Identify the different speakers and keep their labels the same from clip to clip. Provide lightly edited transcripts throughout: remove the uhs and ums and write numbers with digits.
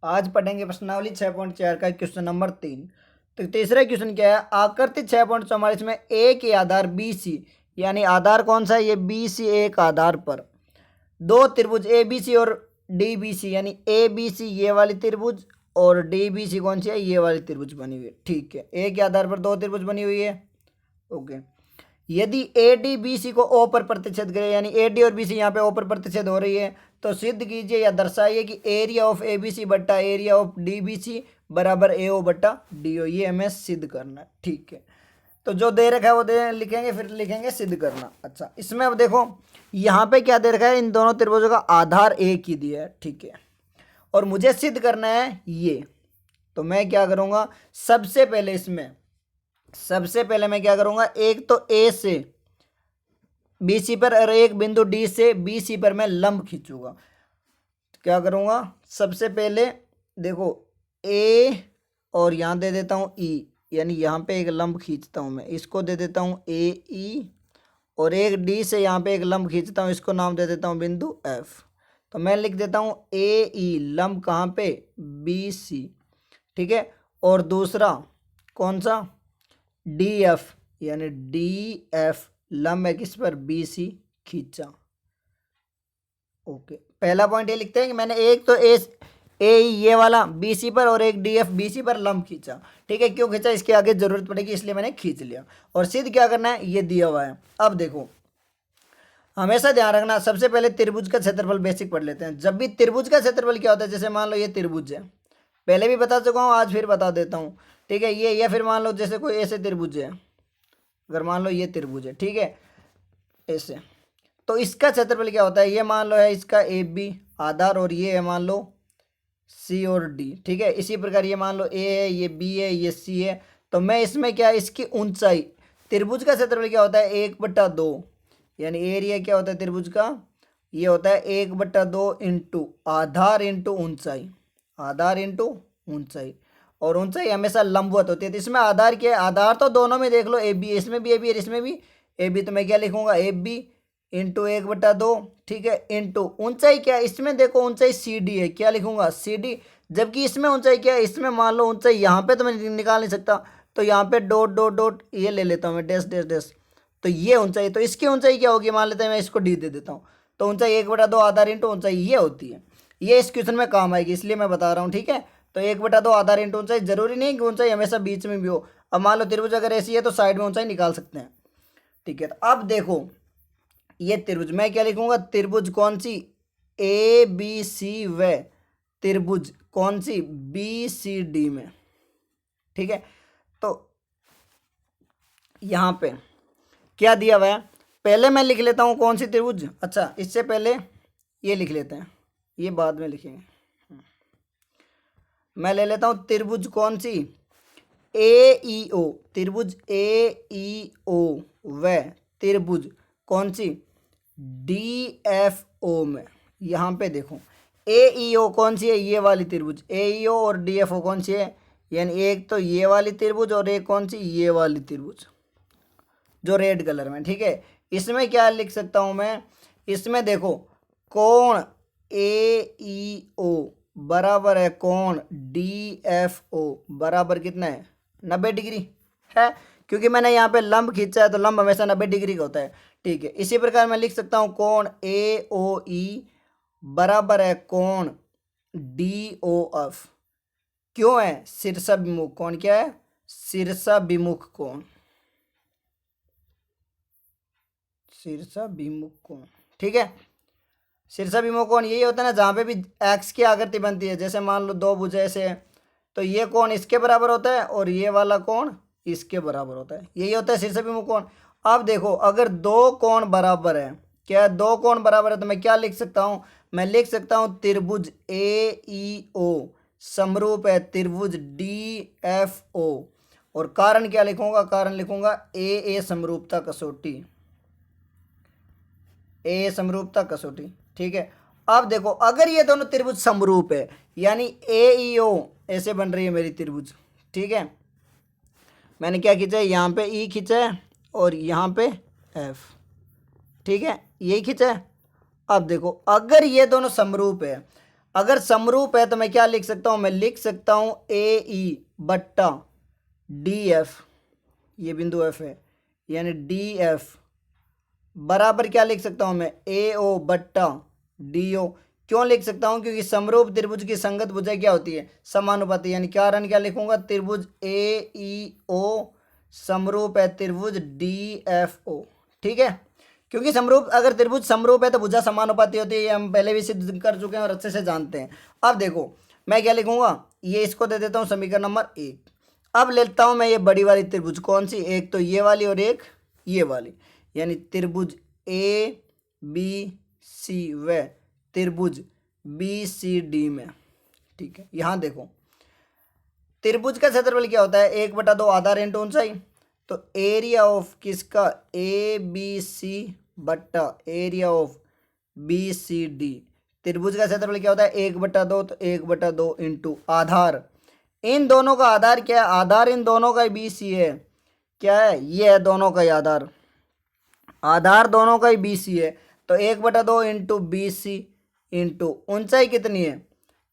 Speaker 1: आज पढ़ेंगे प्रश्नावली 6.4 का क्वेश्चन नंबर 3। तो तीसरा क्वेश्चन क्या है, आकृति 6.44 में ए के आधार बी सी, यानी आधार कौन सा है, ये बी सी एक आधार पर दो त्रिभुज ए बी सी और डी बी सी, यानी ए बी सी ये वाली त्रिभुज और डी बी सी कौन सी है, ये वाली त्रिभुज बनी हुई है। ठीक है, ए के आधार पर दो त्रिभुज बनी हुई है। ओके, यदि ए डी बी सी को ओ पर प्रतिच्छेद करे, यानी ए डी और बी सी यहाँ पे ओ पर प्रतिच्छेद हो रही है, तो सिद्ध कीजिए या दर्शाइए कि area of A B C बट्टा area of D B C बराबर ए ओ बट्टा डी ओ। ये हमें सिद्ध करना है। ठीक है, तो जो दे रखा है वो दे लिखेंगे, फिर लिखेंगे सिद्ध करना। अच्छा, इसमें अब देखो यहाँ पे क्या दे रखा है, इन दोनों त्रिभुजों का आधार एक ही दिया है। ठीक है, और मुझे सिद्ध करना है ये, तो मैं क्या करूँगा, सबसे पहले मैं क्या करूँगा, एक तो ए से बी सी पर और एक बिंदु डी से बी सी पर मैं लंब खींचूंगा। क्या करूँगा, सबसे पहले देखो ए और यहाँ दे देता हूँ ई, यानी यहाँ पे एक लंब खींचता हूँ मैं, इसको दे देता हूँ ए ई, और एक डी से यहाँ पे एक लंब खींचता हूँ, इसको नाम दे देता हूँ बिंदु एफ। तो मैं लिख देता हूँ ए ई लंब कहाँ पे, बी सी। ठीक है, और दूसरा कौन सा, डी एफ, यानी डी एफ लंब है किस पर, बी सी खींचा। ओके, पहला पॉइंट ये लिखते हैं कि मैंने एक तो ए ये वाला बी सी पर और एक डी एफ बी सी पर लंब खींचा। ठीक है, क्यों खींचा, इसके आगे जरूरत पड़ेगी इसलिए मैंने खींच लिया। और सिद्ध क्या करना है, ये दिया हुआ है। अब देखो, हमेशा ध्यान रखना, सबसे पहले त्रिभुज का क्षेत्रफल बेसिक पढ़ लेते हैं। जब भी त्रिभुज का क्षेत्रफल क्या होता है, जैसे मान लो ये त्रिभुज है, पहले भी बता चुका हूँ, आज फिर बता देता हूँ। ठीक है, ये या फिर मान लो जैसे कोई ऐसे त्रिभुज है, अगर मान लो ये त्रिभुज है, ठीक है ऐसे, तो इसका क्षेत्रफल क्या होता है, ये मान लो है इसका ए बी आधार, और ये है मान लो सी और डी। ठीक है, इसी प्रकार ये मान लो ए है, ये बी है, ये सी है, तो मैं इसमें क्या, इसकी ऊंचाई, त्रिभुज का क्षेत्रफल क्या होता है, 1/2, यानी एरिया क्या होता है त्रिभुज का, ये होता है 1/2 इंटू आधार इंटू ऊंचाई, आधार इंटू ऊंचाई। और ऊंचाई हमेशा लंबवत होती है, तो इसमें आधार क्या है, आधार तो दोनों में देख लो, ए बी, इसमें भी ए बी और इसमें भी ए बी, तो मैं क्या लिखूंगा, ए बी इंटू 1/2। ठीक है, इंटू ऊंचाई क्या है, इसमें देखो ऊंचाई सी डी है, क्या लिखूंगा, सी डी। जबकि इसमें ऊंचाई क्या है, इसमें मान लो ऊंचाई यहाँ पे तो मैं निकाल नहीं सकता, तो यहाँ पे डॉट डॉट डॉट ये ले लेता हूँ मैं, डैश डैश डैश, तो ये ऊंचाई, तो इसकी ऊंचाई क्या होगी, मान लेते हैं मैं इसको डी दे देता हूँ, तो ऊंचाई 1/2 आधार इंटू ऊंचाई ये होती है। ये इस क्वेश्चन में काम आएगी, इसलिए मैं बता रहा हूँ। ठीक है, तो 1/2 आधार इंटू ऊंचाई, जरूरी नहीं कि ऊंचाई हमेशा बीच में भी हो। अब मान लो त्रिभुज अगर ऐसी है तो साइड में ऊंचाई निकाल सकते हैं। ठीक है, तो अब देखो ये त्रिभुज, मैं क्या लिखूंगा, त्रिभुज कौन सी, ए बी सी व त्रिभुज कौन सी, बी सी डी में। ठीक है, तो यहाँ पे क्या दिया हुआ है, पहले मैं लिख लेता हूँ कौन सी त्रिभुज। अच्छा, इससे पहले ये लिख लेते हैं, ये बाद में लिखेंगे। मैं ले लेता हूँ त्रिभुज कौन सी, ए ई ओ, त्रिभुज ए ई ओ व त्रिभुज कौन सी, डी एफ ओ में। यहाँ पे देखो ए ई ओ कौन सी है, ये वाली त्रिभुज ए ई ओ, और डी एफ ओ कौन सी है, यानी एक तो ये वाली त्रिभुज और एक कौन सी, ये वाली त्रिभुज जो रेड कलर में। ठीक है, इसमें क्या लिख सकता हूँ मैं, इसमें देखो कोण ए ई ओ बराबर है कोण डी एफ ओ बराबर कितना है, 90 डिग्री है, क्योंकि मैंने यहाँ पे लंब खींचा है, तो लंब हमेशा 90 डिग्री का होता है। ठीक है, इसी प्रकार मैं लिख सकता हूँ कोण ए ओ ई बराबर है कोण डी ओ एफ। क्यों है, शीर्षा विमुख कोण, क्या है, शीर्षा विमुख कोण, शीर्षा विमुख कोण। ठीक है, शीर्षा विमुख कोण यही होता है ना, जहाँ पे भी एक्स की आकृति बनती है, जैसे मान लो दो भुज ऐसे है, तो ये कोण इसके बराबर होता है और ये वाला कोण इसके बराबर होता है, यही होता है शीर्षा विमुख कोण। अब देखो अगर दो कोण बराबर है, क्या दो कोण बराबर है, तो मैं क्या लिख सकता हूँ, मैं लिख सकता हूँ त्रिभुज ए ई ओ समरूप है त्रिभुज डी एफ ओ। और कारण क्या लिखूंगा, कारण लिखूंगा ए समरूपता कसौटी, ए समरूपता कसौटी। ठीक है, अब देखो अगर ये दोनों त्रिभुज समरूप है, यानी ए ई ओ ऐसे बन रही है मेरी त्रिभुज। ठीक है, मैंने क्या खींचा है, यहाँ पे ई खींचा है और यहाँ पे एफ। ठीक है, यही खींचा है। अब देखो अगर ये दोनों समरूप है, अगर समरूप है तो मैं क्या लिख सकता हूँ, मैं लिख सकता हूँ ए ई बट्टा डी एफ, ये बिंदु एफ है, यानी डी एफ बराबर क्या लिख सकता हूँ मैं, ए ओ बट्टा डी ओ। क्यों लिख सकता हूँ, क्योंकि समरूप त्रिभुज की संगत भुजाएं क्या होती है, समानुपाती, यानी कारण क्या लिखूंगा, त्रिभुज ए ई ओ समरूप है त्रिभुज डी एफ ओ। ठीक है, क्योंकि समरूप, अगर त्रिभुज समरूप है तो भुजा समानुपाती होती है, ये हम पहले भी सिद्ध कर चुके हैं और अच्छे से जानते हैं। अब देखो मैं क्या लिखूंगा, ये इसको दे देता हूँ समीकरण नंबर 1। अब लेता हूँ मैं ये बड़ी वाली त्रिभुज, कौन सी, एक तो ये वाली और एक ये वाली, यानी त्रिभुज ए बी सी व त्रिभुज बी सी डी में। ठीक है, यहाँ देखो त्रिभुज का क्षेत्रफल क्या होता है, 1/2 आधार इंटू ऊंचाई। तो एरिया ऑफ किसका, ए बी सी बट्टा area of B C D. त्रिभुज का क्षेत्रफल क्या होता है, 1/2, तो 1/2 इंटू आधार, इन दोनों का आधार क्या है, आधार इन दोनों का बी सी है, क्या है, ये है दोनों का ही आधार, आधार दोनों का ही बी सी है। तो 1/2 इंटू बी सी इंटू ऊंचाई कितनी है,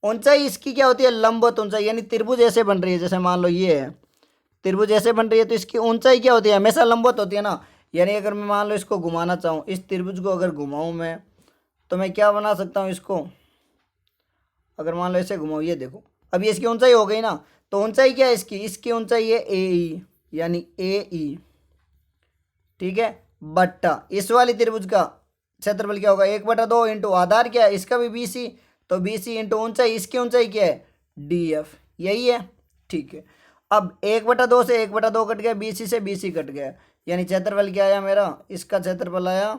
Speaker 1: ऊंचाई इसकी क्या होती है, लंबवत ऊंचाई, यानी त्रिभुज ऐसे बन रही है, जैसे मान लो ये है त्रिभुज ऐसे बन रही है, तो इसकी ऊंचाई क्या होती है, हमेशा लंबवत होती है ना। यानी अगर मैं मान लो इसको घुमाना चाहूँ, इस त्रिभुज को अगर घुमाऊँ मैं, तो मैं क्या बना सकता हूँ इसको, अगर मान लो ऐसे घुमाऊँ, ये देखो अब ये इसकी ऊंचाई हो गई ना। तो ऊंचाई क्या है इसकी, इसकी ऊंचाई है ए ई, यानी ए ई। ठीक है, बट्टा इस वाली त्रिभुज का क्षेत्रफल क्या होगा, 1/2 इंटू आधार क्या है इसका भी बी सी, तो बी सी इंटू ऊंचाई, इसकी ऊंचाई क्या है, डी एफ, यही है। ठीक है, अब 1/2 से 1/2 कट गया, बी सी से बी सी कट गया, यानी क्षेत्रफल क्या आया मेरा, इसका क्षेत्रफल आया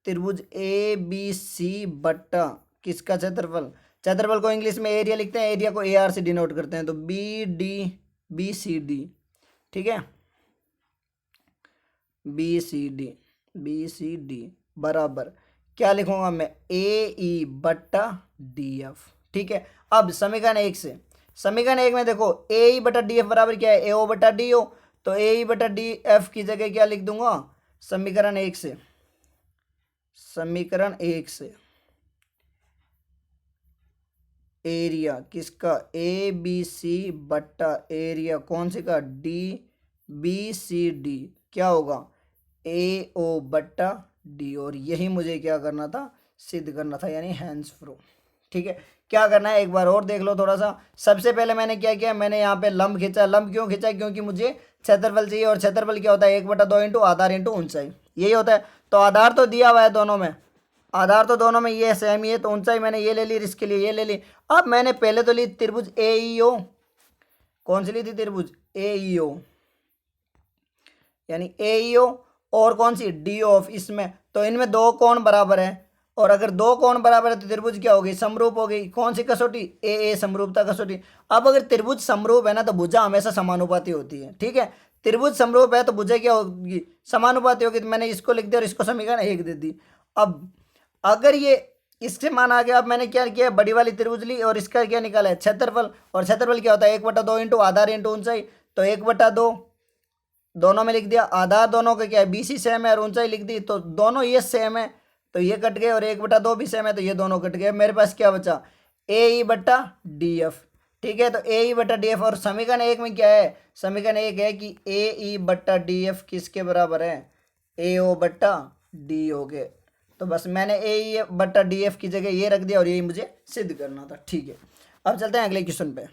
Speaker 1: त्रिभुज ए बी सी बट्टा किसका क्षेत्रफल, क्षेत्रफल को इंग्लिश में एरिया लिखते हैं, एरिया को ए आर से डिनोट करते हैं, तो B D B C D. ठीक है, बी सी डी बराबर क्या लिखूंगा मैं, ए ई बट्टा डी एफ। ठीक है, अब समीकरण 1 से, समीकरण 1 में देखो ए ई बटा डी एफ बराबर क्या है, ए ओ बटा डी ओ। तो ए ई बटा डी एफ की जगह क्या लिख दूंगा, समीकरण 1 से, समीकरण 1 से एरिया किसका, ए बी सी बट्टा एरिया कौन से का, डी बी सी डी, क्या होगा, ए ओ बट्टा डी। और यही मुझे क्या करना था, सिद्ध करना था, यानी हैंड्स फ्रो। ठीक है, क्या करना है एक बार और देख लो थोड़ा सा। सबसे पहले मैंने क्या किया, मैंने यहाँ पे लंब खींचा, लंब क्यों खींचा, क्योंकि मुझे क्षेत्रफल चाहिए, और क्षेत्रफल क्या होता है, 1/2 इंटू आधार इंटू ऊंचाई, यही होता है। तो आधार तो दिया हुआ है दोनों में, आधार तो दोनों में ये सेम ही है, तो ऊंचाई मैंने ये ले ली, इसके लिए ये ले ली। अब मैंने पहले तो ली त्रिभुज ए ई ओ, कौन सी ली थी, त्रिभुज ए ई ओ, यानी ए ई ओ, और कौन सी, डी ऑफ, इसमें तो इनमें दो कोण बराबर है, और अगर दो कोण बराबर है तो त्रिभुज क्या होगी, समरूप हो गई। कौन सी कसौटी, ए समरूपता कसौटी। अब अगर त्रिभुज समरूप है ना, तो भुजा हमेशा समानुपाती होती है। ठीक है, त्रिभुज समरूप है तो भुजा क्या होगी, समानुपाती होगी। तो मैंने इसको लिख दिया और इसको समीकरण 1 दे दी। अब अगर ये इससे मान आ गया, अब मैंने क्या किया, बड़ी वाली त्रिभुज ली और इसका क्या निकाला है, क्षेत्रफल। और क्षेत्रफल क्या होता है, 1/2 इंटू आधार इंटू ऊंचाई, तो 1/2 दोनों में लिख दिया, आधार दोनों का क्या है, बी सी सेम है, और ऊंचाई लिख दी, तो दोनों ये सेम है, तो ये कट गए, और 1/2 भी सेम है, तो ये दोनों कट गए। मेरे पास क्या बचा, ए ई बट्टा डी एफ। ठीक है, तो ए ई बट्टा डी एफ, और समीकरण 1 में क्या है, समीकरण 1 है कि ए ई बट्टा डी एफ किसके बराबर है, ए ओ बट्टा डी ओ के। तो बस मैंने ए ई बट्टा डी एफ की जगह ये रख दिया, और यही मुझे सिद्ध करना था। ठीक है, अब चलते हैं अगले क्वेश्चन पे।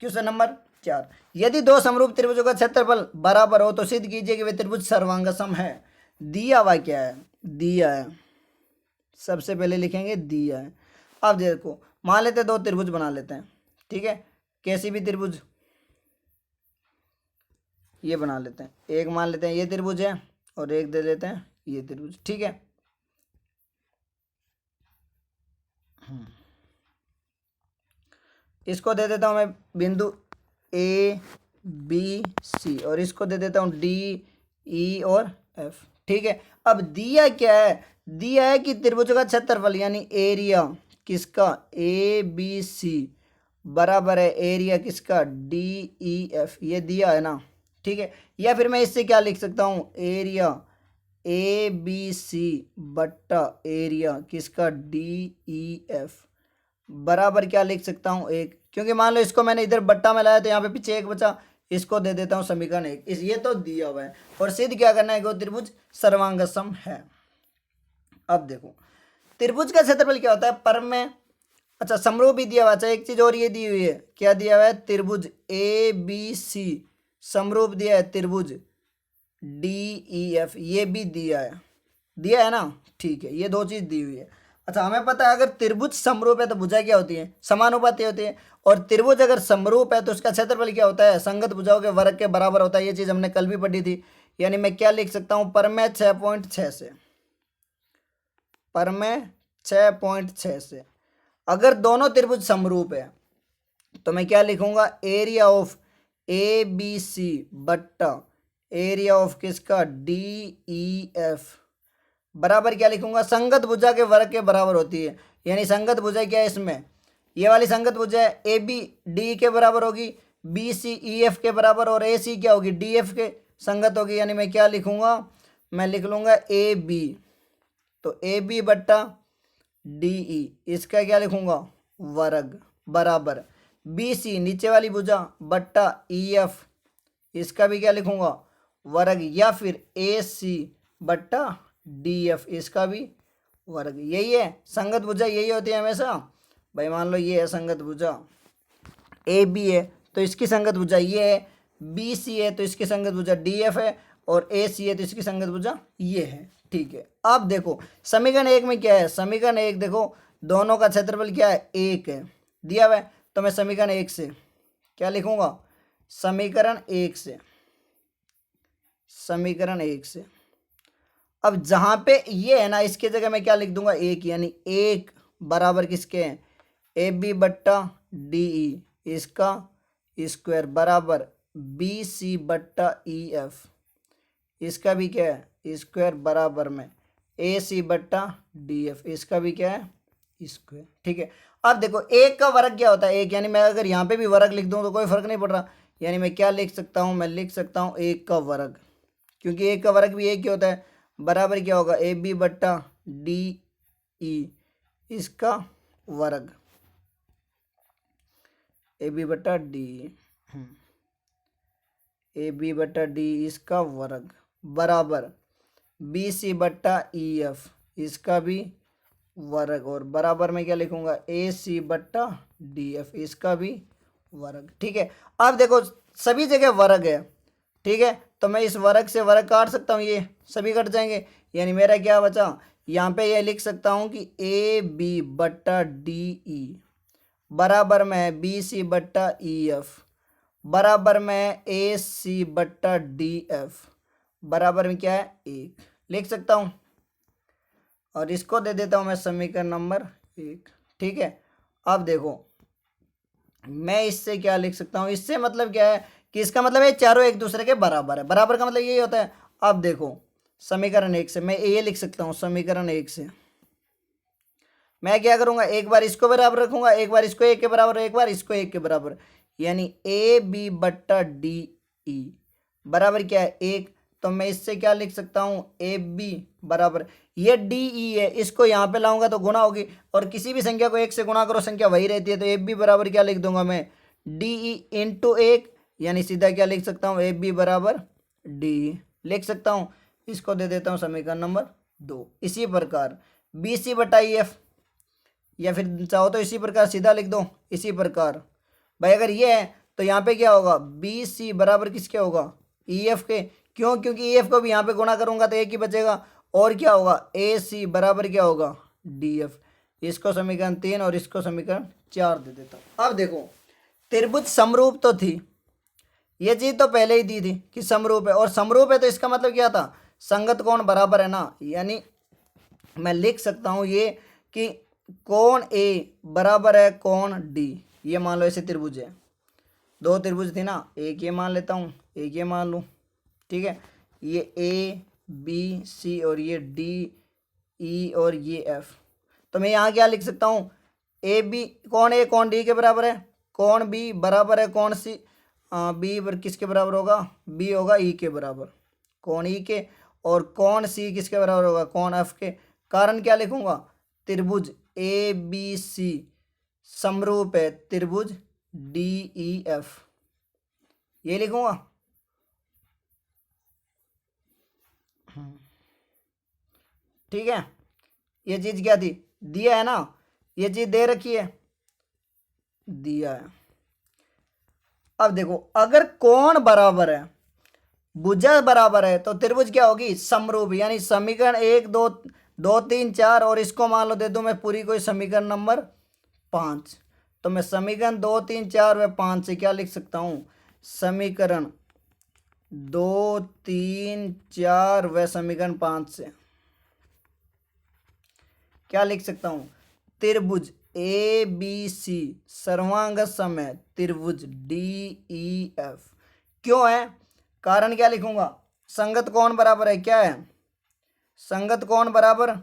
Speaker 1: क्वेश्चन नंबर 4, यदि दो समरूप त्रिभुजों का क्षेत्रफल बराबर हो तो सिद्ध कीजिए कि वे त्रिभुज सर्वांगसम है। दिया हुआ क्या है, दिया है, सबसे पहले लिखेंगे दिया है। अब देखो मान लेते हैं दो त्रिभुज बना लेते हैं। ठीक है, कैसी भी त्रिभुज, ये बना लेते हैं, एक मान लेते हैं ये त्रिभुज है, और एक दे देते हैं ये त्रिभुज। ठीक है, इसको दे देता हूं मैं बिंदु ए बी सी, और इसको दे देता हूं डी ई और एफ। ठीक है, अब दिया क्या है, दिया है कि त्रिभुज का क्षेत्रफल यानी एरिया किसका, ए बी सी बराबर है एरिया किसका, डी ई एफ, ये दिया है ना। ठीक है, या फिर मैं इससे क्या लिख सकता हूँ, एरिया ए बी सी बट्टा एरिया किसका DEF बराबर क्या लिख सकता हूँ 1, क्योंकि मान लो इसको मैंने इधर बट्टा में लाया तो यहाँ पे पीछे 1 बचा, इसको दे देता हूँ समीकरण 1। इस ये तो दिया हुआ है और सिद्ध क्या करना है कि वो त्रिभुज सर्वांगसम है। अब देखो त्रिभुज का क्षेत्रफल क्या होता है परम में, अच्छा समरूप भी दिया हुआ। अच्छा एक चीज और ये दी हुई है, क्या दिया हुआ है, त्रिभुज ABC समरूप दिया है त्रिभुज DEF, ये भी दिया है ना, ठीक है, ये 2 चीज दी हुई है। अच्छा हमें पता है अगर त्रिभुज समरूप है तो भुजा क्या होती है, समानुपाती होती है, और त्रिभुज अगर समरूप है तो उसका क्षेत्रफल क्या होता है, संगत भुजाओं के वर्ग के बराबर होता है। ये चीज हमने कल भी पढ़ी थी। यानी मैं क्या लिख सकता हूं परमेय 6.6 से, परमेय 6.6 से अगर दोनों त्रिभुज समरूप है तो मैं क्या लिखूंगा, एरिया ऑफ ABC बट्टा एरिया ऑफ किसका DEF बराबर क्या लिखूंगा, संगत भुजा के वर्ग के बराबर होती है। यानी संगत भुजा क्या है इसमें, ये वाली संगत भुजा है AB DE के बराबर होगी, BC EF के बराबर, और AC क्या होगी DF के संगत होगी। यानी मैं क्या लिखूंगा, मैं लिख लूंगा AB, तो AB बट्टा DE इसका क्या लिखूंगा वर्ग बराबर BC नीचे वाली भुजा बट्टा EF इसका भी क्या लिखूंगा वर्ग, या फिर AC बट्टा DF इसका भी वर्ग। यही है संगत भुजा, यही होती है हमेशा भाई। मान लो ये है संगत भुजा AB है तो इसकी संगत भुजा ये है, BC है तो इसकी संगत भुजा DF है, और AC है तो इसकी संगत भुजा ये है, ठीक है। अब देखो समीकरण 1 में क्या है, समीकरण 1 देखो दोनों का क्षेत्रफल क्या है 1 है दिया हुआ है, तो मैं समीकरण 1 से क्या लिखूंगा, समीकरण 1 से, समीकरण 1 से अब जहां पे ये है ना इसके जगह मैं क्या लिख दूंगा 1, यानी 1 बराबर किसके हैं AB बट्टा DE इसका स्क्वायर बराबर BC बट्टा EF इसका भी क्या है स्क्वायर बराबर में AC बट्टा DF इसका भी क्या है स्क्वायर, ठीक है। अब देखो 1 का वर्ग क्या होता है 1, यानी मैं अगर यहाँ पे भी वर्ग लिख दूँ तो कोई फर्क नहीं पड़ रहा। यानी मैं क्या लिख सकता हूँ, मैं लिख सकता हूँ 1 का वर्ग, क्योंकि 1 का वर्ग भी 1 ही होता है, बराबर क्या होगा AB बट्टा DE इसका वर्ग, AB बट्टा DE AB बट्टा DE इसका वर्ग बराबर BC बट्टा EF इसका भी वर्ग, और बराबर में क्या लिखूंगा AC बट्टा DF इसका भी वर्ग, ठीक है। अब देखो सभी जगह वर्ग है, ठीक है, तो मैं इस वर्ग से वर्ग काट सकता हूँ, ये सभी कट जाएंगे। यानी मेरा क्या बचा, यहाँ पे ये लिख सकता हूँ कि AB बट्टा DE बराबर में BC बट्टा EF बराबर में AC बट्टा DF बराबर में क्या है 1 लिख सकता हूँ, और इसको दे देता हूँ मैं समीकरण नंबर 1, ठीक है। अब देखो मैं इससे क्या लिख सकता हूँ, इससे मतलब क्या है कि इसका मतलब ये चारों एक दूसरे के बराबर है, बराबर का मतलब यही होता है। अब देखो समीकरण 1 से मैं ये लिख सकता हूँ, समीकरण 1 से मैं क्या करूँगा, एक बार इसको बराबर रखूँगा, एक बार इसको 1 के बराबर, एक बार इसको 1 के बराबर, यानी AB बट्टा DE बराबर क्या है 1। तो मैं इससे क्या लिख सकता हूँ AB बराबर ये DE है, इसको यहाँ पे लाऊंगा तो गुणा होगी, और किसी भी संख्या को 1 से गुणा करो संख्या वही रहती है, तो AB बराबर क्या लिख दूंगा मैं DE इंटू 1, यानी सीधा क्या लिख सकता हूँ AB बराबर DE लिख सकता हूँ। इसको दे देता हूँ समीकरण नंबर 2। इसी प्रकार BC बटा EF, या फिर चाहो तो इसी प्रकार सीधा लिख दो, इसी प्रकार भाई अगर ये है तो यहाँ पे क्या होगा BC बराबर किसके होगा EF के, क्यों, क्योंकि EF को भी यहाँ पे गुणा करूंगा तो 1 ही बचेगा, और क्या होगा AC बराबर क्या होगा DF। इसको समीकरण 3 और इसको समीकरण 4 दे देता हूँ। अब देखो त्रिभुज समरूप तो थी, ये चीज तो पहले ही दी थी कि समरूप है, और समरूप है तो इसका मतलब क्या था संगत कोण बराबर है ना। यानी मैं लिख सकता हूँ ये कि कोण A बराबर है कोण D, ये मान लो ऐसे त्रिभुज है, 2 त्रिभुज थी ना, एक ये मान लेता हूँ एक ये मान लूँ, ठीक है। ये ABC और ये DE और ये F, तो मैं यहाँ क्या लिख सकता हूँ AB कोण A कोण D के बराबर है, कोण B बराबर है कोण C, B किसके बराबर होगा B होगा E के बराबर, कोण E के, और कौन सी किसके बराबर होगा, कौन एफ के। कारण क्या लिखूंगा, त्रिभुज ए बी सी समरूप है त्रिभुज डी ई एफ, ये लिखूंगा। ठीक है, ये चीज क्या थी, दिया है ना, ये चीज दे रखी है, दिया है। अब देखो अगर कोण बराबर है, भुजा बराबर है, तो त्रिभुज क्या होगी, समरूप, यानी समीकरण 1 2 2 3 4, और इसको मान लो दे दूं मैं पूरी कोई समीकरण नंबर 5, तो मैं समीकरण 2 3 4 व 5 से क्या लिख सकता हूं, समीकरण 2 3 4 व समीकरण 5 से क्या लिख सकता हूं, त्रिभुज ए बी सी सर्वांग सम है त्रिभुज डी ई एफ। क्यों है, कारण क्या लिखूंगा, संगत कोण बराबर है, क्या है, संगत कोण बराबर,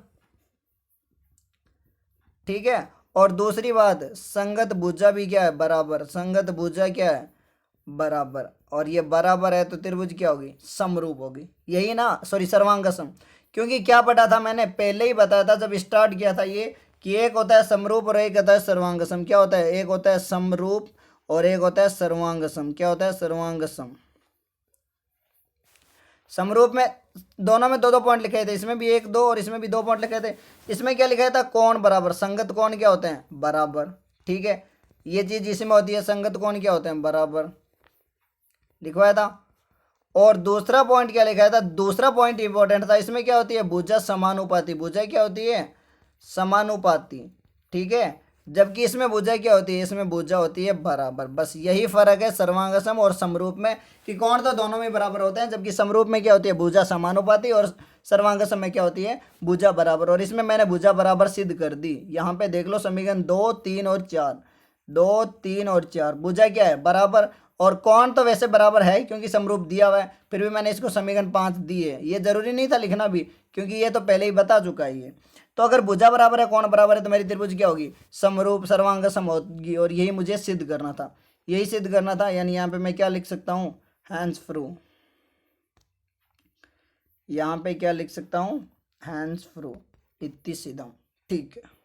Speaker 1: ठीक है। और दूसरी बात, संगत भुजा भी क्या है, बराबर, संगत भुजा क्या है, बराबर, और ये बराबर है तो त्रिभुज क्या होगी, समरूप होगी, यही ना, सॉरी सर्वांग सम। क्योंकि क्या पढ़ा था मैंने, पहले ही बताया था जब स्टार्ट किया था ये, कि एक होता है समरूप और एक होता है सर्वांग सम। क्या होता है, एक होता है समरूप और एक होता है सर्वांग सम। क्या होता है, सर्वांग सम। समरूप में दोनों में दो दो पॉइंट लिखे थे, इसमें भी 1 2 और इसमें भी 2 पॉइंट लिखे थे। इसमें क्या लिखा था, कोण बराबर, संगत कोण क्या होते हैं, बराबर, ठीक है। ये चीज इसमें होती है, संगत कोण क्या होते हैं, बराबर, लिखवाया था। और दूसरा पॉइंट क्या लिखा था, दूसरा पॉइंट इंपॉर्टेंट था, इसमें क्या होती है, भुजा समानुपाती, भुजा क्या होती है, समानुपाती, ठीक है। जबकि इसमें भुजा क्या होती है, इसमें भुजा होती है बराबर। बस यही फर्क है सर्वांगसम और समरूप में, कि कोण तो दोनों में बराबर होते हैं, जबकि समरूप में क्या होती है, भुजा समानुपाती, और सर्वांगसम में क्या होती है, भुजा बराबर। और इसमें मैंने भुजा बराबर सिद्ध कर दी, यहाँ पे देख लो समीकरण 2 3 और 4, 2 3 और 4, भुजा क्या है, बराबर। और कोण तो वैसे बराबर है क्योंकि समरूप दिया हुआ है, फिर भी मैंने इसको समीकरण 5 दी है, ये जरूरी नहीं था लिखना भी, क्योंकि ये तो पहले ही बता चुका है ये। तो अगर भुजा बराबर है, कोण बराबर है, तो मेरी त्रिभुज क्या होगी, समरूप सर्वांग सम होगी, और यही मुझे सिद्ध करना था, यही सिद्ध करना था। यानी यहाँ पे मैं क्या लिख सकता हूँ, हैंस फ्रू, यहाँ पे क्या लिख सकता हूँ, हैंस फ्रू इति सिद्धम, ठीक है।